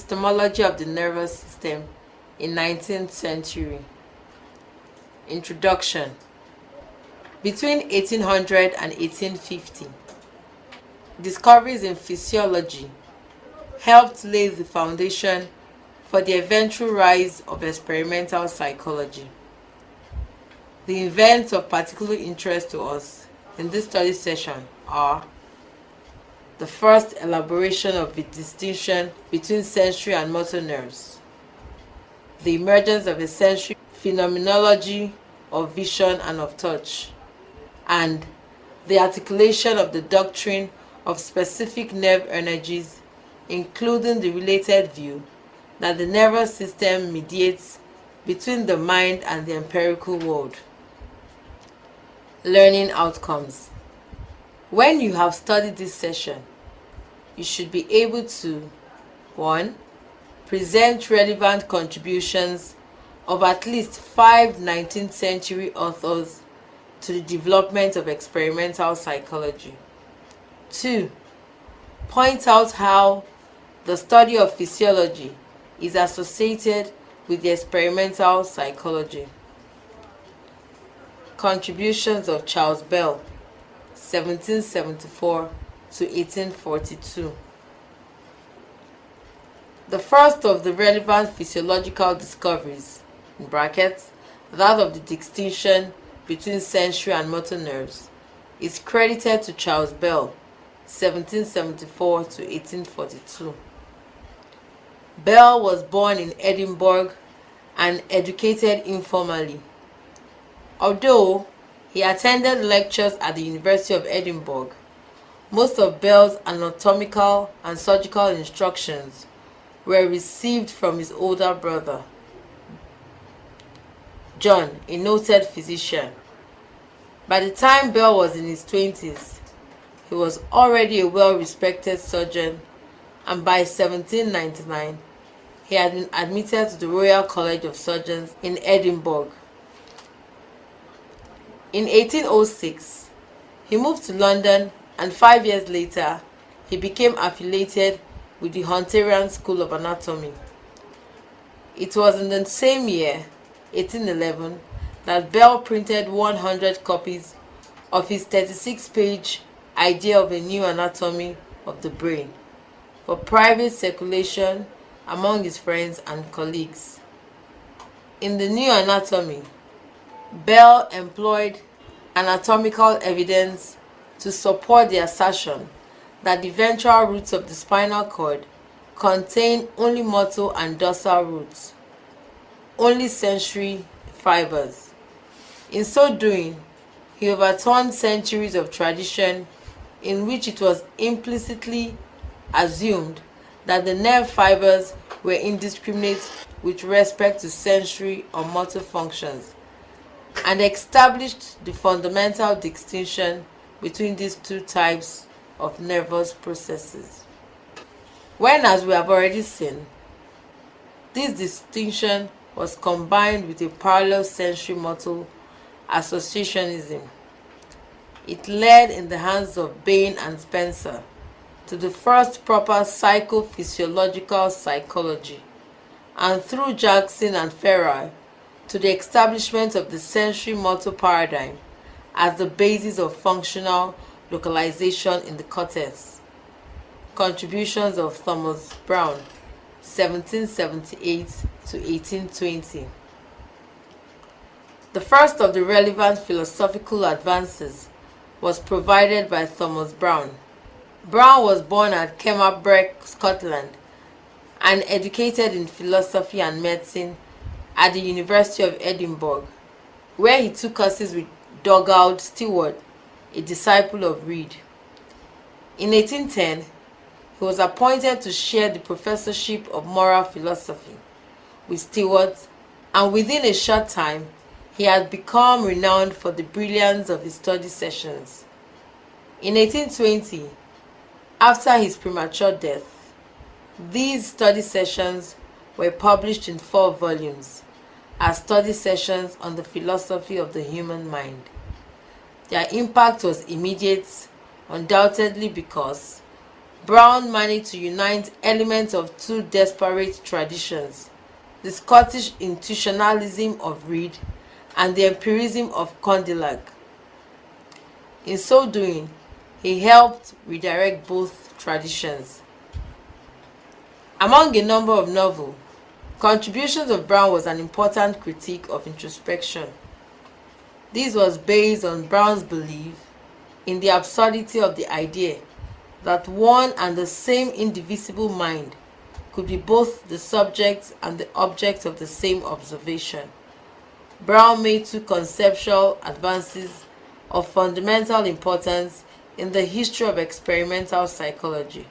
epistemology of the nervous system in 19th century. Introduction. Between 1800 and 1850, discoveries in physiology helped lay the foundation for the eventual rise of experimental psychology. The events of particular interest to us in this study session are the first elaboration of the distinction between sensory and motor nerves, the emergence of a sensory phenomenology of vision and of touch, and the articulation of the doctrine of specific nerve energies, including the related view that the nervous system mediates between the mind and the empirical world. Learning outcomes. When you have studied this session, you should be able to 1. Present relevant contributions of at least 5 19th century authors to the development of experimental psychology. 2. Point out how the study of physiology is associated with the experimental psychology. Contributions of Charles Bell, 1774 to 1842. The first of the relevant physiological discoveries, in brackets, that of the distinction between sensory and motor nerves, is credited to Charles Bell, 1774 to 1842. Bell was born in Edinburgh and educated informally. Although he attended lectures at the University of Edinburgh, most of Bell's anatomical and surgical instructions were received from his older brother, John, a noted physician. By the time Bell was in his 20s, he was already a well-respected surgeon, and by 1799, he had been admitted to the Royal College of Surgeons in Edinburgh. In 1806, he moved to London, and 5 years later, he became affiliated with the Hunterian School of Anatomy. It was in the same year, 1811, that Bell printed 100 copies of his 36-page Idea of a New Anatomy of the Brain for private circulation among his friends and colleagues. In the New Anatomy, Bell employed anatomical evidence to support the assertion that the ventral roots of the spinal cord contain only motor and dorsal roots, only sensory fibers. In so doing, he overturned centuries of tradition in which it was implicitly assumed that the nerve fibers were indiscriminate with respect to sensory or motor functions, and established the fundamental distinction between these two types of nervous processes. When, as we have already seen, this distinction was combined with a parallel sensory-motor associationism, it led, in the hands of Bain and Spencer, to the first proper psychophysiological psychology, and through Jackson and Ferrari, to the establishment of the sensory-motor paradigm as the basis of functional localization in the cortex. Contributions of Thomas Brown, 1778 to 1820. The first of the relevant philosophical advances was provided by Thomas Brown. Brown was born at Kemarbreck, Scotland, and educated in philosophy and medicine at the University of Edinburgh, where he took courses with Dugald Stewart, a disciple of Reid. In 1810, he was appointed to share the professorship of moral philosophy with Stewart, and within a short time, he had become renowned for the brilliance of his study sessions. In 1820, after his premature death, these study sessions were published in 4 volumes as study sessions on the philosophy of the human mind. Their impact was immediate, undoubtedly because Brown managed to unite elements of two disparate traditions, the Scottish intuitionalism of Reid and the empirism of Condillac. In so doing, he helped redirect both traditions. Among a number of novel contributions of Brown was an important critique of introspection. This was based on Brown's belief in the absurdity of the idea that one and the same indivisible mind could be both the subject and the object of the same observation. Brown made two conceptual advances of fundamental importance in the history of experimental psychology.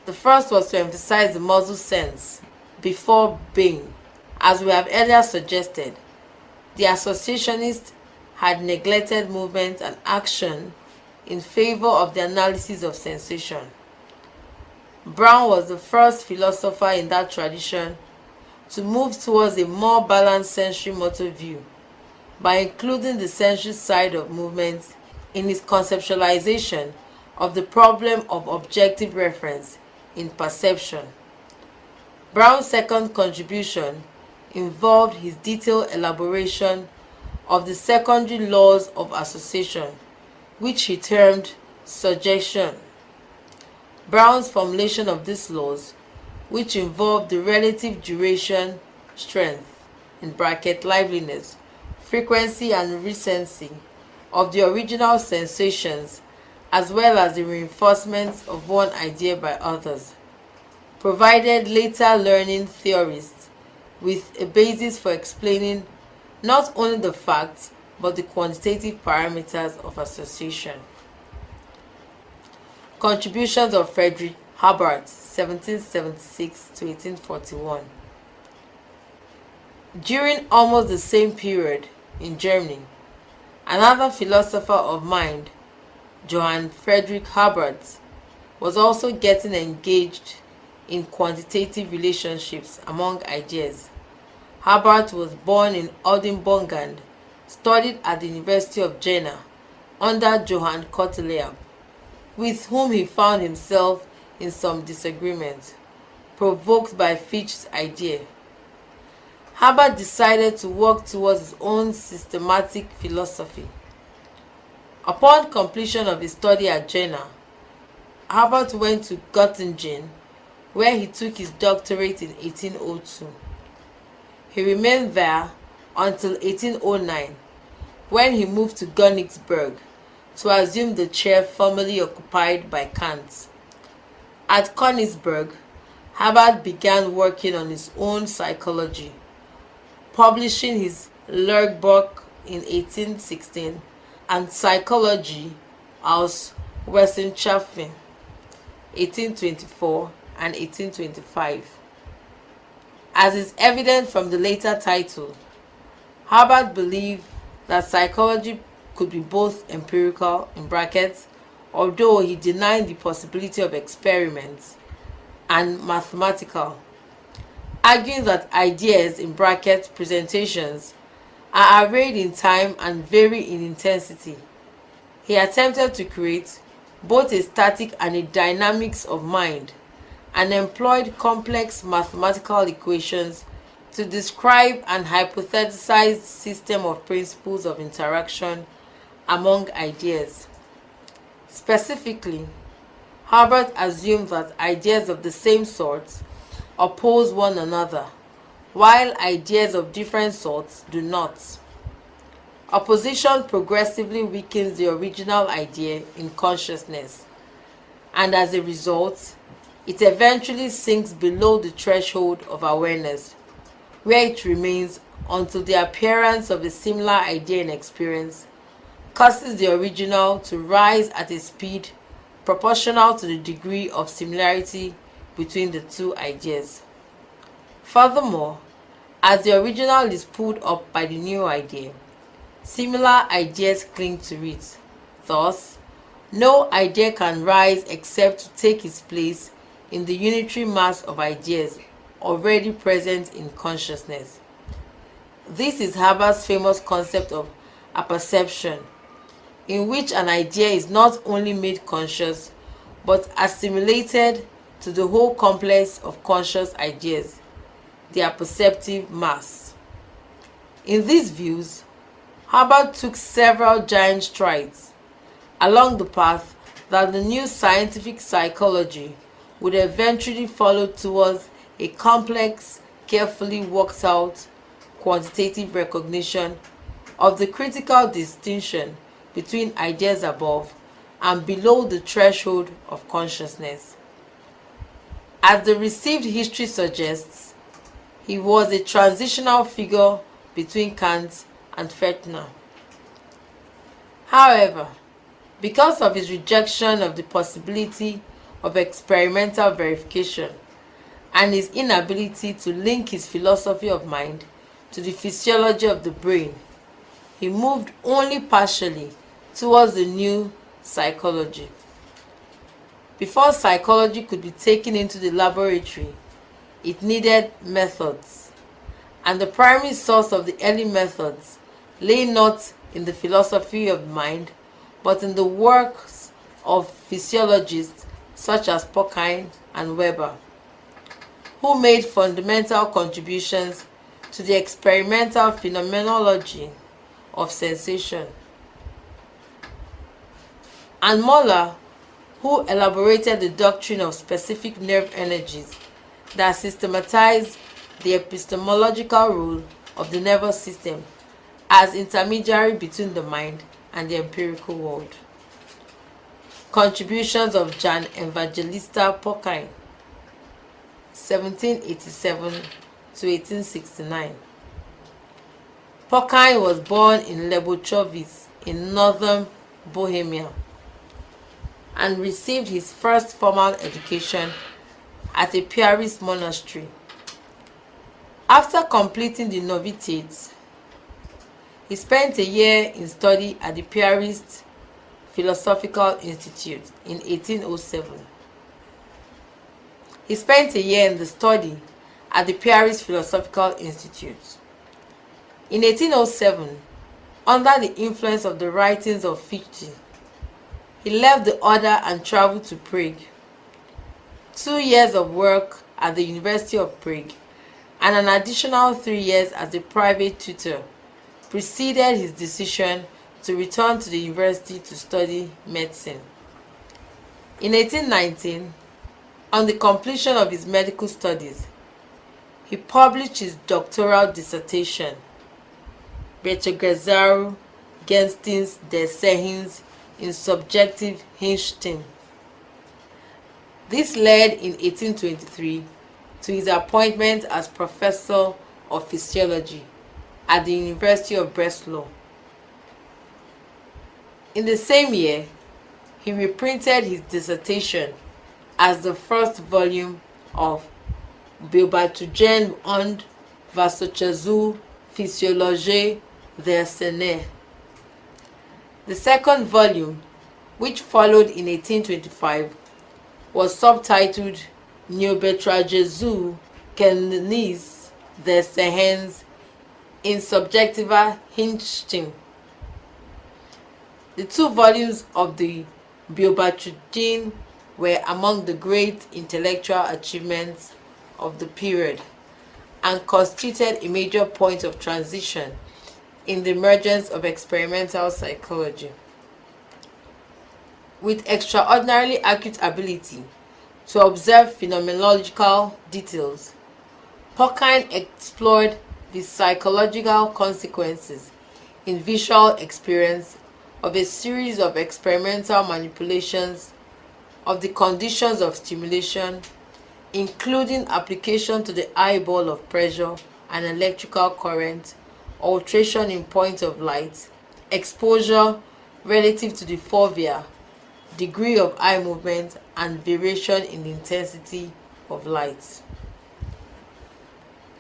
The first was to emphasize the muscle sense before being. As we have earlier suggested, the associationists had neglected movement and action in favor of the analysis of sensation. Brown was the first philosopher in that tradition to move towards a more balanced sensory-motor view by including the sensory side of movement in his conceptualization of the problem of objective reference in perception. Brown's second contribution involved his detailed elaboration of the secondary laws of association, which he termed suggestion. Brown's formulation of these laws, which involved the relative duration, strength (liveliness), frequency and recency of the original sensations, as well as the reinforcement of one idea by others, provided later learning theorists with a basis for explaining not only the facts but the quantitative parameters of association. Contributions of Friedrich Herbart, 1776 to 1841. During almost the same period in Germany, another philosopher of mind, Johann Friedrich Herbart, was also getting engaged in quantitative relationships among ideas. Herbart was born in Oldenburg, studied at the University of Jena under Johann Gottlieb, with whom he found himself in some disagreement, provoked by Fichte's idea. Herbart decided to work towards his own systematic philosophy. Upon completion of his study at Jena, Herbart went to Göttingen, where he took his doctorate in 1802. He remained there until 1809, when he moved to Königsberg to assume the chair formerly occupied by Kant. At Königsberg, Herbart began working on his own psychology, publishing his Lehrbuch in 1816 and Psychologie aus Wissenschaften 1824 and 1825. As is evident from the later title, Herbart believed that psychology could be both empirical although he denied the possibility of experiments, and mathematical, arguing that ideas presentations are arrayed in time and vary in intensity. He attempted to create both a static and a dynamics of mind, and employed complex mathematical equations to describe an hypothesized system of principles of interaction among ideas. Specifically, Herbart assumed that ideas of the same sort oppose one another, while ideas of different sorts do not. Opposition progressively weakens the original idea in consciousness, and as a result, it eventually sinks below the threshold of awareness, where it remains until the appearance of a similar idea in experience causes the original to rise at a speed proportional to the degree of similarity between the two ideas. Furthermore, as the original is pulled up by the new idea, similar ideas cling to it. Thus, no idea can rise except to take its place in the unitary mass of ideas already present in consciousness. This is Herbart's famous concept of apperception, in which an idea is not only made conscious, but assimilated to the whole complex of conscious ideas, their perceptive mass. In these views, Hubbard took several giant strides along the path that the new scientific psychology would eventually follow towards a complex, carefully worked out quantitative recognition of the critical distinction between ideas above and below the threshold of consciousness. As the received history suggests, he was a transitional figure between Kant and Fechner. However, because of his rejection of the possibility of experimental verification and his inability to link his philosophy of mind to the physiology of the brain, he moved only partially towards the new psychology. Before psychology could be taken into the laboratory, it needed methods, and the primary source of the early methods lay not in the philosophy of mind, but in the works of physiologists such as Durkheim and Weber, who made fundamental contributions to the experimental phenomenology of sensation, and Muller, who elaborated the doctrine of specific nerve energies that systematized the epistemological role of the nervous system as intermediary between the mind and the empirical world. Contributions of Jan Evangelista Durkheim, 1787 to 1869. Durkheim was born in Lebochovice in northern Bohemia and received his first formal education at a Piarist monastery. After completing the novitiate, he spent a year in study at the Piarist Philosophical Institute in 1807. He spent a year in the study at the Piarist Philosophical Institute. In 1807, under the influence of the writings of Fichte, he left the order and traveled to Prague. 2 years of work at the University of Prague and an additional 3 years as a private tutor preceded his decision to return to the university to study medicine. In 1819, on the completion of his medical studies, he published his doctoral dissertation, Bechegezaru Genstins des Sehens in Subjective Hinstin. This led in 1823 to his appointment as professor of physiology at the University of Breslau. In the same year, he reprinted his dissertation as the first volume of Beobachtungen und Wissenschaft zur Physiologie der Sinne. The second volume, which followed in 1825, was subtitled Neubetrachtung zur Kenntnis des Sehens in Subjektiver Hinsicht. The 2 volumes of the Beobachtungen were among the great intellectual achievements of the period and constituted a major point of transition in the emergence of experimental psychology. With extraordinarily acute ability to observe phenomenological details, Durkheim explored the psychological consequences in visual experience of a series of experimental manipulations of the conditions of stimulation, including application to the eyeball of pressure and electrical current, alteration in point of light, exposure relative to the fovea, degree of eye movement, and variation in the intensity of light.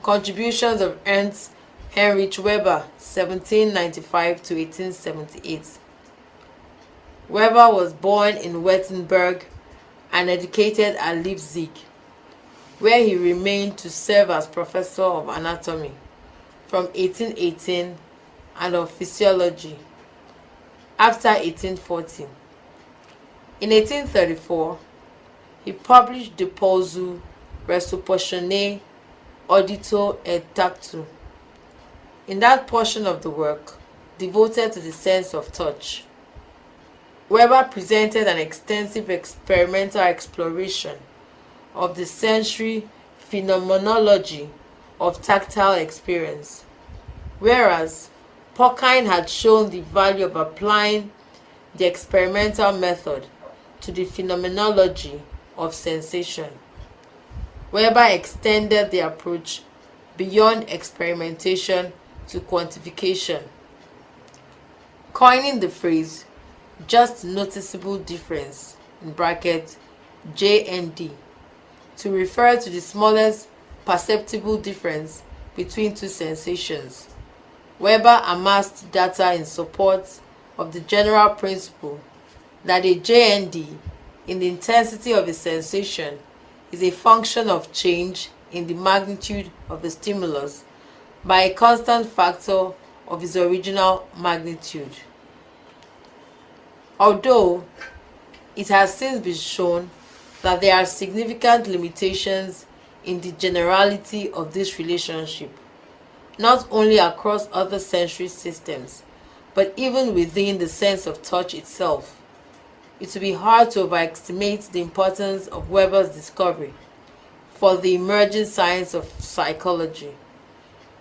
Contributions of Ernst Heinrich Weber, 1795 to 1878. Weber was born in Wittenberg and educated at Leipzig, where he remained to serve as professor of anatomy from 1818 and of physiology after 1840. In 1834, he published the puzzle Resurrectione Audito et Tactu. In that portion of the work devoted to the sense of touch, Weber presented an extensive experimental exploration of the sensory phenomenology of tactile experience, whereas Pourkheim had shown the value of applying the experimental method to the phenomenology of sensation. Weber extended the approach beyond experimentation to quantification, coining the phrase just noticeable difference (JND) to refer to the smallest perceptible difference between two sensations. Weber amassed data in support of the general principle that a JND in the intensity of a sensation is a function of change in the magnitude of the stimulus by a constant factor of its original magnitude. Although it has since been shown that there are significant limitations in the generality of this relationship, not only across other sensory systems, but even within the sense of touch itself, it would be hard to overestimate the importance of Weber's discovery for the emerging science of psychology.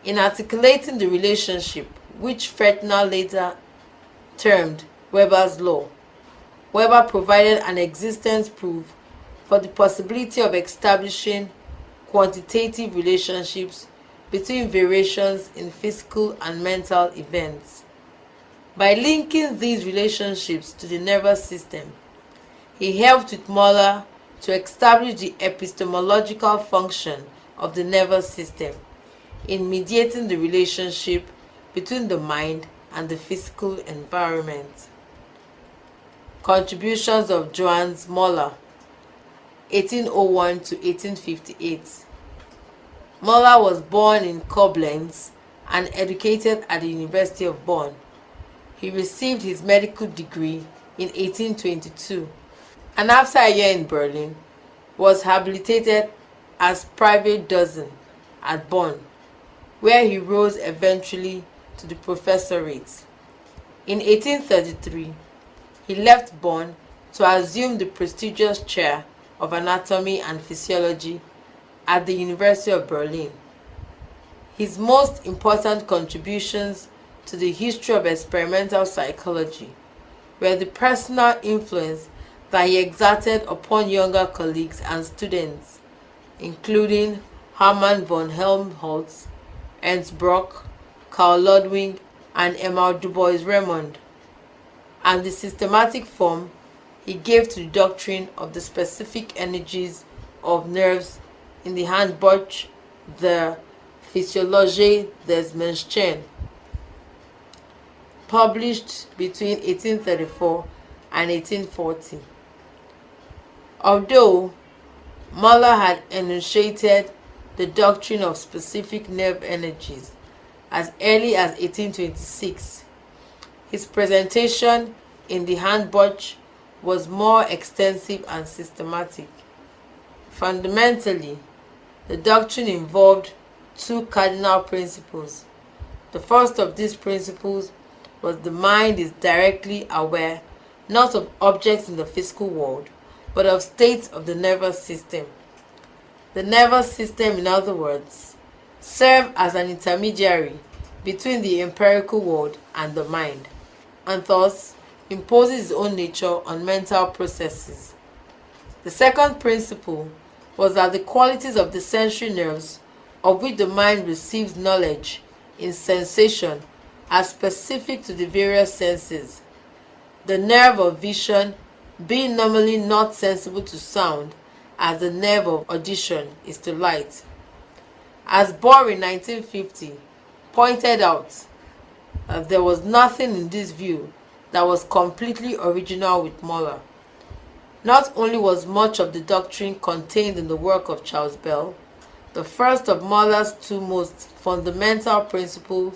In articulating the relationship, which Fechner later termed Weber's law, Weber provided an existence proof for the possibility of establishing quantitative relationships between variations in physical and mental events. By linking these relationships to the nervous system, he helped with Muller to establish the epistemological function of the nervous system in mediating the relationship between the mind and the physical environment. Contributions of Johannes Muller, 1801 to 1858. Muller was born in Koblenz and educated at the University of Bonn. He received his medical degree in 1822 and after a year in Berlin was habilitated as private dozen at Bonn, where he rose eventually to the professorate. In 1833, he left Bonn to assume the prestigious chair of anatomy and physiology at the University of Berlin. His most important contributions to the history of experimental psychology were the personal influence that he exerted upon younger colleagues and students, including Hermann von Helmholtz, Ernst Bloch, Carl Ludwig, and Emile Du Bois-Reymond, and the systematic form he gave to the doctrine of the specific energies of nerves in the Handbuch der Physiologie des Menschen, published between 1834 and 1840. Although Muller had enunciated the doctrine of specific nerve energies as early as 1826, his presentation in the Handbuch was more extensive and systematic. Fundamentally, the doctrine involved two cardinal principles. The first of these principles was the mind is directly aware not of objects in the physical world, but of states of the nervous system. The nervous system, in other words, serves as an intermediary between the empirical world and the mind, and thus imposes its own nature on mental processes. The second principle was that the qualities of the sensory nerves of which the mind receives knowledge in sensation are specific to the various senses. The nerve of vision being normally not sensible to sound as the nerve of audition is to light. As Bohr in 1950 pointed out, that there was nothing in this view that was completely original with Muller. Not only was much of the doctrine contained in the work of Charles Bell, the first of Muller's two most fundamental principles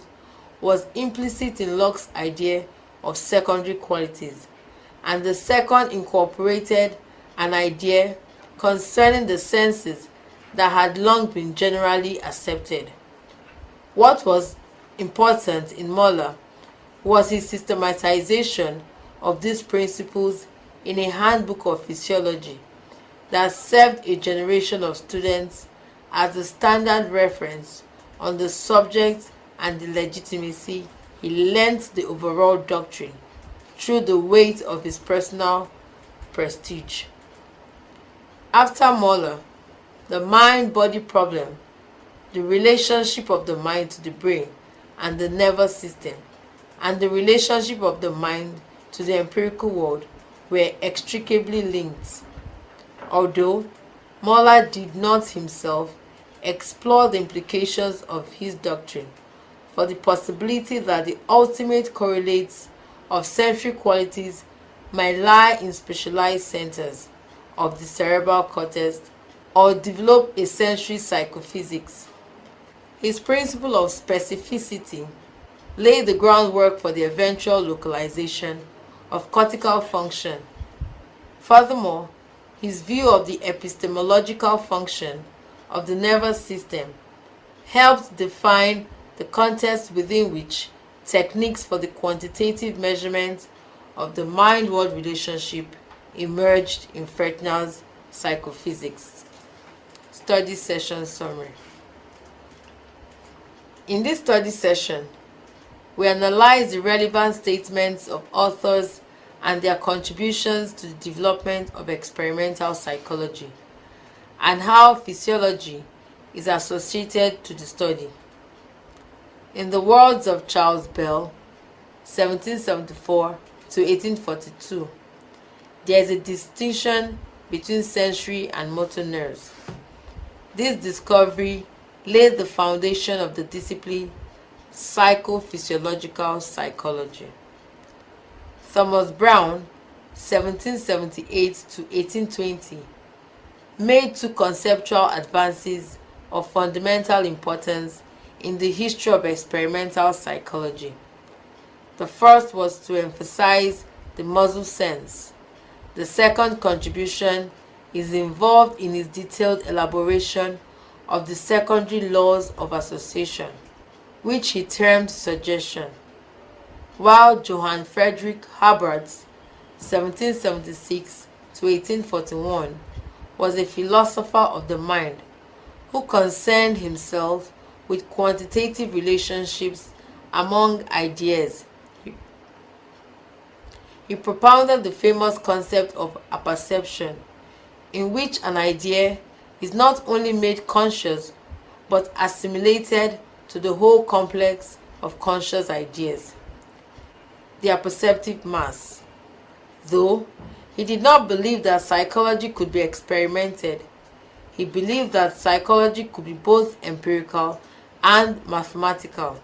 was implicit in Locke's idea of secondary qualities, and the second incorporated an idea concerning the senses that had long been generally accepted. What was important in Muller was his systematization of these principles in a handbook of physiology that served a generation of students as a standard reference on the subject and the legitimacy he lent the overall doctrine through the weight of his personal prestige. After Muller, the mind-body problem, the relationship of the mind to the brain and the nervous system, and the relationship of the mind to the empirical world were inextricably linked. Although Muller did not himself explore the implications of his doctrine for the possibility that the ultimate correlates of sensory qualities might lie in specialized centers of the cerebral cortex or develop a sensory psychophysics. His principle of specificity laid the groundwork for the eventual localization of cortical function. Furthermore, his view of the epistemological function of the nervous system helped define the context within which techniques for the quantitative measurement of the mind-world relationship emerged in Fechner's psychophysics. Study session summary. In this study session, we analyze the relevant statements of authors and their contributions to the development of experimental psychology, and how physiology is associated to the study. In the words of Charles Bell, 1774 to 1842, there is a distinction between sensory and motor nerves. This discovery laid the foundation of the discipline psychophysiological psychology. Thomas Brown, 1778 to 1820, made two conceptual advances of fundamental importance in the history of experimental psychology. The first was to emphasize the muscle sense. The second contribution is involved in his detailed elaboration of the secondary laws of association, which he termed suggestion, while Johann Friedrich Herbart's 1776 to 1841 was a philosopher of the mind who concerned himself with quantitative relationships among ideas. He propounded the famous concept of apperception, in which an idea is not only made conscious but assimilated to the whole complex of conscious ideas, the apperceptive mass. Though he did not believe that psychology could be experimented, he believed that psychology could be both empirical and mathematical.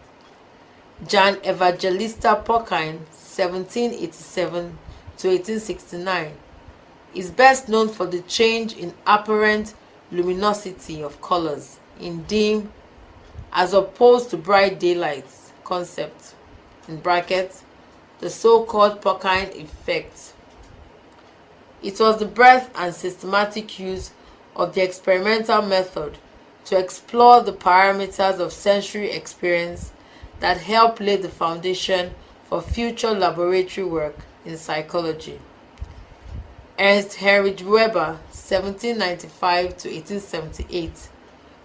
Jan Evangelista Porcine, 1787 to 1869, is best known for the change in apparent luminosity of colors in dim as opposed to bright daylight concept, in brackets, the so-called Porcine effect. It was the breadth and systematic use of the experimental method to explore the parameters of sensory experience that helped lay the foundation for future laboratory work in psychology. Ernst Heinrich Weber, 1795 to 1878,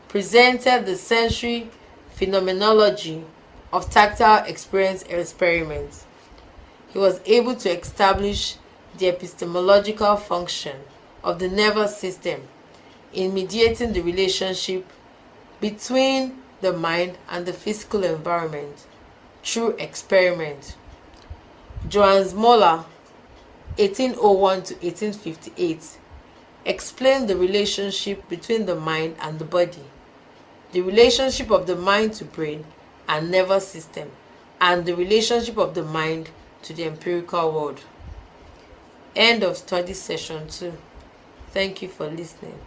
presented the sensory phenomenology of tactile experience experiments. He was able to establish the epistemological function of the nervous system in mediating the relationship between the mind and the physical environment through experiment. Johannes Muller, 1801 to 1858, explained the relationship between the mind and the body, the relationship of the mind to brain and nervous system, and the relationship of the mind to the empirical world. End of study session 2. Thank you for listening.